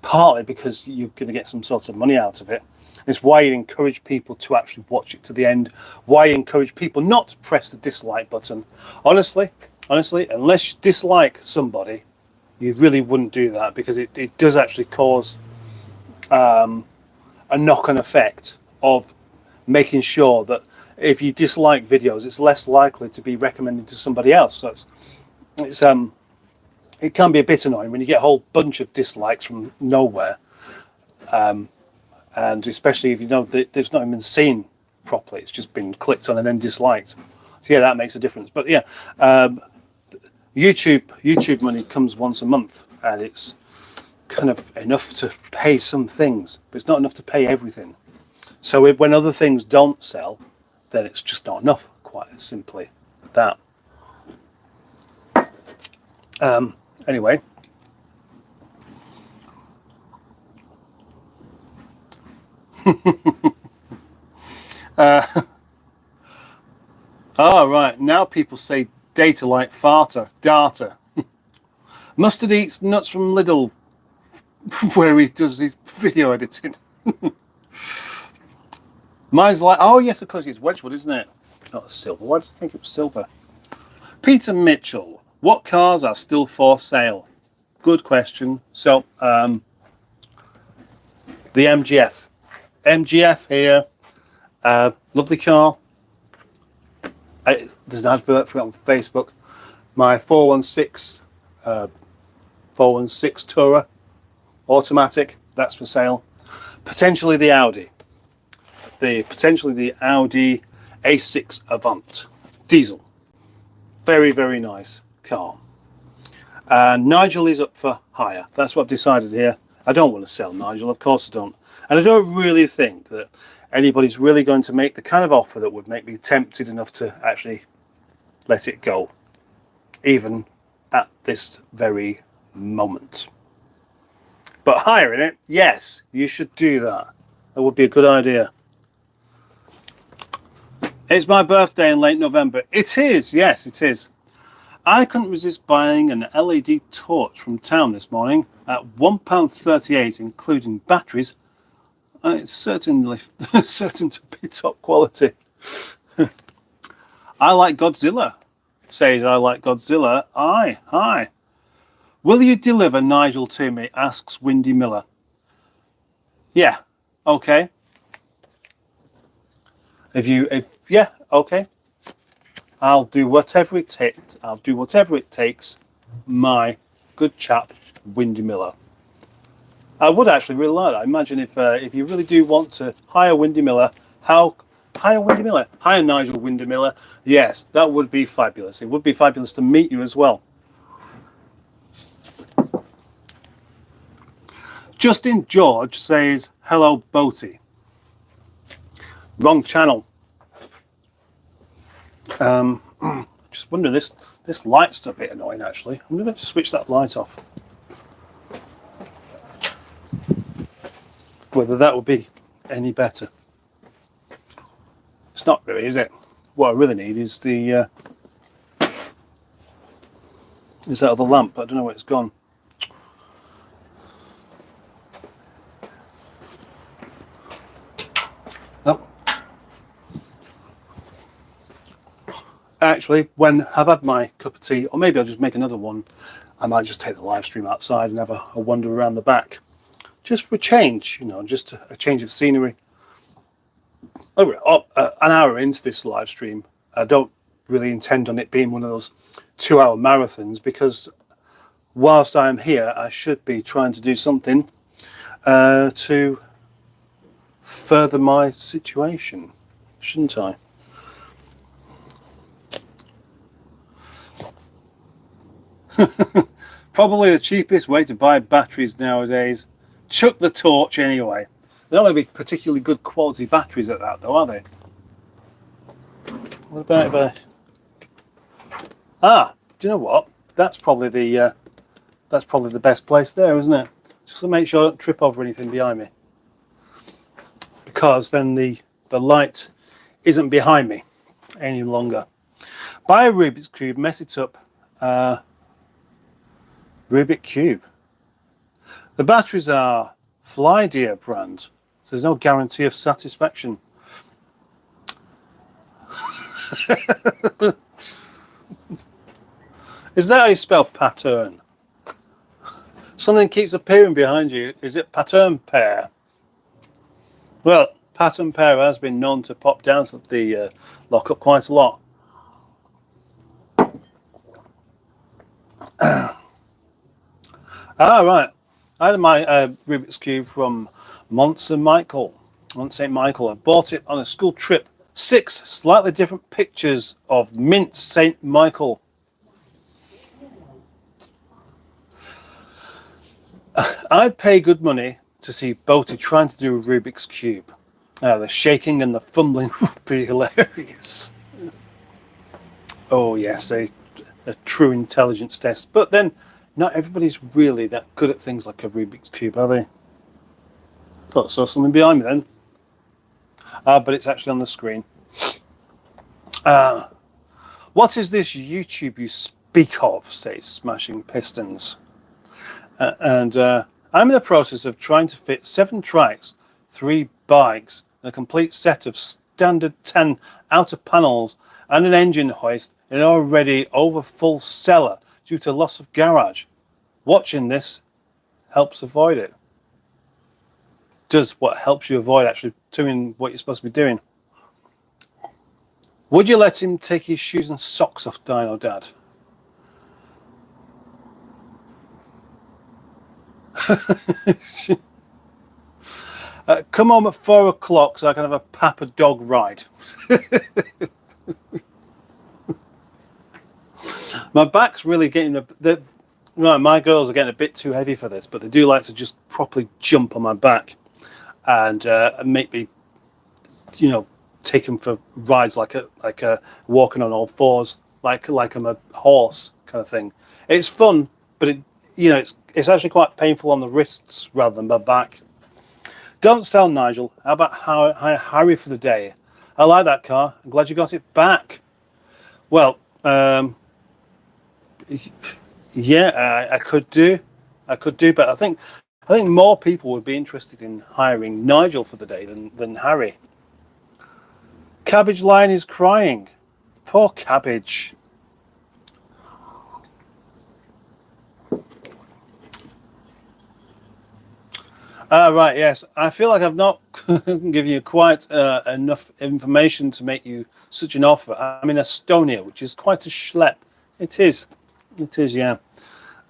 Partly because you're going to get some sort of money out of it. It's why you encourage people to actually watch it to the end. Why you encourage people not to press the dislike button. Honestly, unless you dislike somebody, you really wouldn't do that, because it does actually cause a knock-on effect of making sure that if you dislike videos, it's less likely to be recommended to somebody else. So it can be a bit annoying when you get a whole bunch of dislikes from nowhere. And especially if you know that it's not even been seen properly, it's just been clicked on and then disliked. So yeah, that makes a difference. But yeah, YouTube money comes once a month, and it's kind of enough to pay some things, but it's not enough to pay everything. So when other things don't sell, then it's just not enough. Quite simply that. Anyway. Right, now people say data like farter, data. Mustard eats nuts from Lidl, where he does his video editing. Mine's like, oh yes, of course, it's Wedgwood, isn't it? Not silver. Why did you think it was silver? Peter Mitchell, what cars are still for sale? Good question. So, the MGF. MGF here. Lovely car. There's an advert for it on Facebook. My 416 Tourer automatic, that's for sale. Potentially the Audi. Potentially the Audi A6 Avant diesel. Very, very nice car. And Nigel is up for hire. That's what I've decided here. I don't want to sell Nigel, of course I don't. And I don't really think that anybody's really going to make the kind of offer that would make me tempted enough to actually let it go, even at this very moment. But hiring it, yes, you should do that. That would be a good idea. It's my birthday in late November. It is, yes, it is. I couldn't resist buying an LED torch from town this morning at £1.38, including batteries. It's certainly certain to be top quality. I like Godzilla, says I like Godzilla. Aye, hi. Will you deliver Nigel to me? Asks Windy Miller. Yeah, okay. Yeah, okay. I'll do whatever it takes. I'll do whatever it takes. My good chap, Windy Miller. I would actually really like that. Imagine if you really do want to hire Windy Miller, hire Nigel Windy Miller. Yes, that would be fabulous. It would be fabulous to meet you as well. Justin George says, hello, Boaty. Wrong channel. Just wonder, this light's a bit annoying actually. I'm going to switch that light off. Whether that would be any better. It's not really, is it? What I really need is that other lamp. I don't know where it's gone. No. Actually, when I've had my cup of tea, or maybe I'll just make another one, I might just take the live stream outside and have a wander around the back. Just for a change, just a change of scenery. an hour into this live stream. I don't really intend on it being one of those 2-hour marathons, because whilst I'm here, I should be trying to do something to further my situation, shouldn't I? Probably the cheapest way to buy batteries nowadays. Chuck the torch anyway. They're not going to be particularly good quality batteries at that, though, are they? What about if I... do you know what? That's probably the best place there, isn't it? Just to make sure I don't trip over anything behind me, because then the light isn't behind me any longer. Buy a Rubik's Cube, mess it up. Rubik Cube. The batteries are Flydear brand, so there's no guarantee of satisfaction. Is that how you spell pattern? Something keeps appearing behind you. Is it pattern pair? Well, pattern pair has been known to pop down to the lockup quite a lot. Right. I had my Rubik's Cube from Mont St. Michael. I bought it on a school trip. 6 slightly different pictures of Mint St. Michael. I'd pay good money to see Boaty trying to do a Rubik's Cube. The shaking and the fumbling would be hilarious. Oh yes, a true intelligence test. But then, not everybody's really that good at things like a Rubik's Cube, are they? Thought I saw something behind me then. But it's actually on the screen. What is this YouTube you speak of, says Smashing Pistons. I'm in the process of trying to fit 7 trikes, 3 bikes, and a complete set of standard 10 outer panels and an engine hoist in an already over full cellar due to loss of garage. Watching this helps avoid it. Does what helps you avoid actually doing what you're supposed to be doing. Would you let him take his shoes and socks off, Dino Dad? Come home at 4 o'clock so I can have a Papa Dog ride. My back's really getting right, my girls are getting a bit too heavy for this, but they do like to just properly jump on my back and make me, take them for rides like a walking on all fours, like I'm a horse kind of thing. It's fun, but it's actually quite painful on the wrists rather than my back. Don't sell, Nigel. How about Harry for the day? I like that car. I'm glad you got it back. Well, yeah, I could do, but I think more people would be interested in hiring Nigel for the day than Harry. Cabbage Lion is crying. Poor Cabbage. Right, yes. I feel like I've not given you quite enough information to make you such an offer. I'm in Estonia, which is quite a schlep. It is, yeah.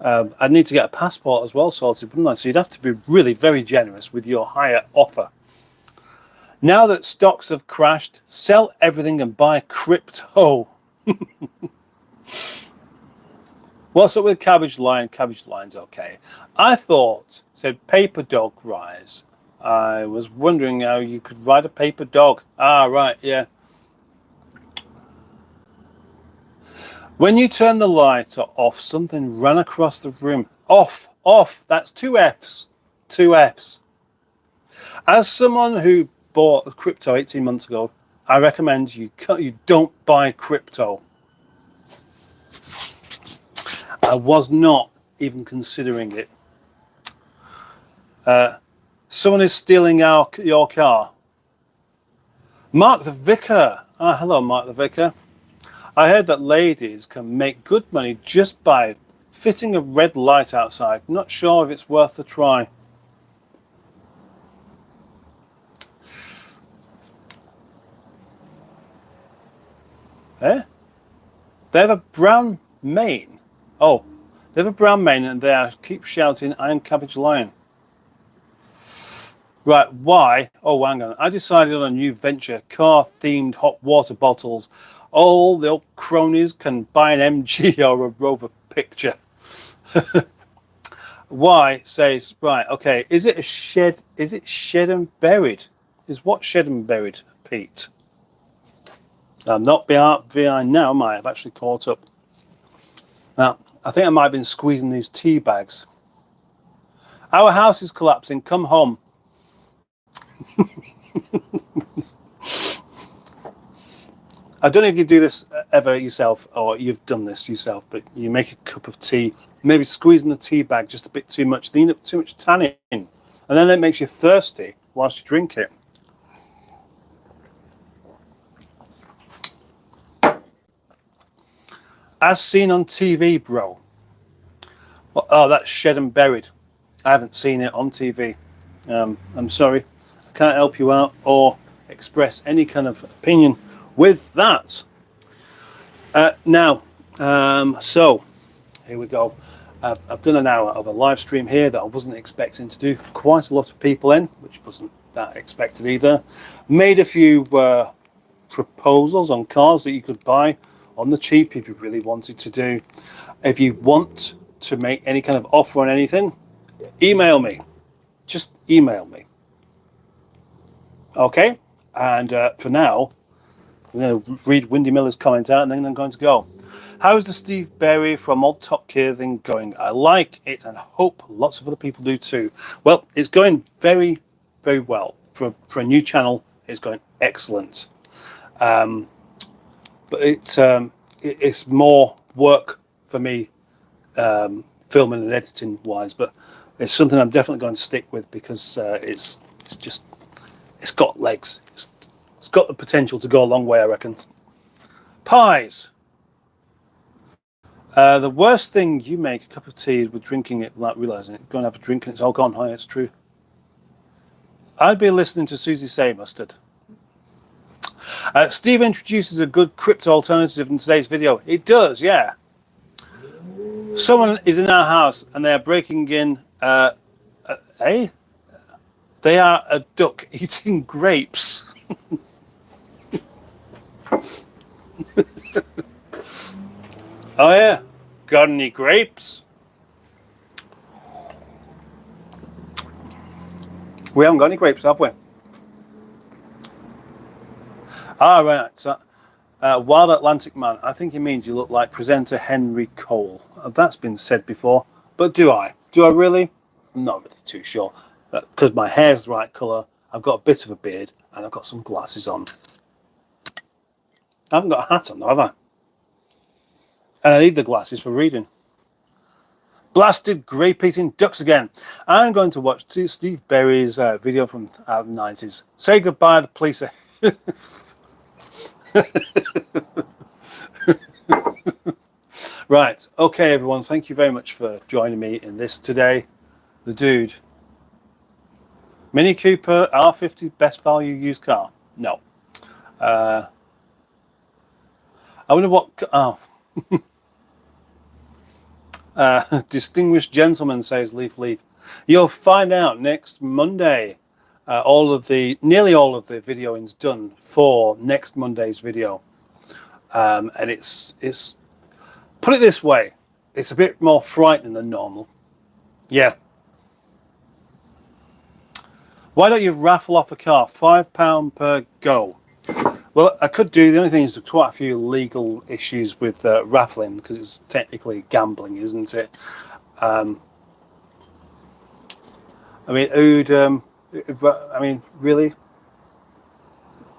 I'd need to get a passport as well sorted, wouldn't I? So you'd have to be really very generous with your higher offer. Now that stocks have crashed, sell everything and buy crypto. What's up with Cabbage Lion? Cabbage Lion's okay. I thought, said paper dog rise. I was wondering how you could ride a paper dog. Right, yeah. When you turn the light off, something ran across the room. Off. That's 2 Fs. 2 Fs. As someone who bought crypto 18 months ago, I recommend you don't buy crypto. I was not even considering it. Someone is stealing your car. Mark the Vicar. Hello, Mark the Vicar. I heard that ladies can make good money just by fitting a red light outside. Not sure if it's worth a try. Eh? They have a brown mane. Oh, they have a brown mane and they keep shouting Iron Cabbage Lion. Right, why? Oh, hang on. I decided on a new venture, car-themed hot water bottles. All the old cronies can buy an MG or a Rover picture. Why says, right, okay, is it a shed? Is it shed and buried? Is what shed and buried, Pete? I'm not behind now, am I? I've actually caught up. Now, I think I might have been squeezing these tea bags. Our house is collapsing. Come home. I don't know if you do this ever yourself or you've done this yourself, but you make a cup of tea, maybe squeezing the tea bag just a bit too much, then you end up too much tannin, and then it makes you thirsty whilst you drink it. As seen on TV, bro. Oh, that's shed and buried. I haven't seen it on TV. I'm sorry. I can't help you out or express any kind of opinion with that. So here we go. I've done an hour of a live stream here that I wasn't expecting to do. Quite a lot of people in, which wasn't that expected either. Made a few proposals on cars that you could buy on the cheap if you really wanted to do. If you want to make any kind of offer on anything, email me. Just email me. Okay? And for now, I'm going to read Windy Miller's comment out and then I'm going to go. How's the Steve Berry from Old Top Gear thing going? I like it and hope lots of other people do too. Well, it's going very, very well. For a new channel, it's going excellent. But it's more work for me, filming and editing wise. But it's something I'm definitely going to stick with because it's got legs. It's got the potential to go a long way, I reckon. Pies. The worst thing you make a cup of tea is with drinking it without realising it. Go and have a drink and it's all gone. Hi, it's true. I'd be listening to Susie say mustard. Steve introduces a good crypto alternative in today's video. It does, yeah. Someone is in our house and they are breaking in. They are a duck eating grapes. Oh yeah, got any grapes? We haven't got any grapes, have we? Ah, right. So, Wild Atlantic Man. I think he means you look like presenter Henry Cole. That's been said before, but do I? Do I really? I'm not really too sure. Because my hair's the right colour, I've got a bit of a beard, and I've got some glasses on. I haven't got a hat on, though, have I? And I need the glasses for reading. Blasted grape eating ducks again. I'm going to watch Steve Berry's video from the 90s. Say goodbye to the police. Right. Okay, everyone. Thank you very much for joining me in this today. The dude. Mini Cooper R50 best value used car? No. I wonder what. Oh. Distinguished gentleman, says Leaf. You'll find out next Monday. Nearly all of the videoing's done for next Monday's video, and it's put it this way, it's a bit more frightening than normal. Yeah. Why don't you raffle off a car? £5 per go. Well, I could do. The only thing is there's quite a few legal issues with raffling because it's technically gambling, isn't it? I mean, who'd? I mean, really?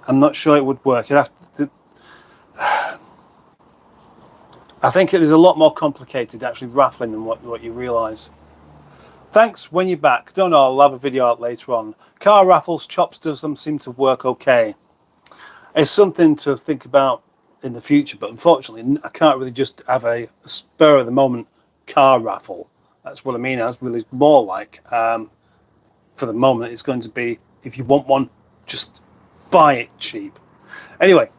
I'm not sure it would work. I think it is a lot more complicated actually raffling than what you realise. Thanks. When you're back, don't know. I'll have a video out later on. Car raffles, chops does them seem to work okay. It's something to think about in the future, but unfortunately, I can't really just have a spur of the moment car raffle. That's what I mean. That's really more like. For the moment, it's going to be if you want one, just buy it cheap. Anyway,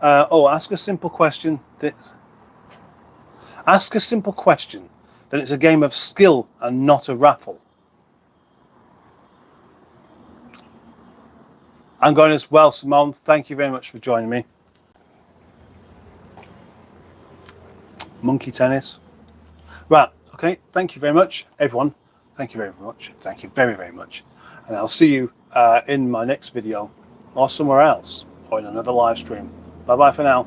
Ask a simple question. Ask a simple question. Then it's a game of skill and not a raffle. I'm going as well, Simone. Thank you very much for joining me. Monkey tennis. Right. Okay. Thank you very much, everyone. Thank you very much. Thank you very, very much. And I'll see you in my next video or somewhere else or in another live stream. Bye-bye for now.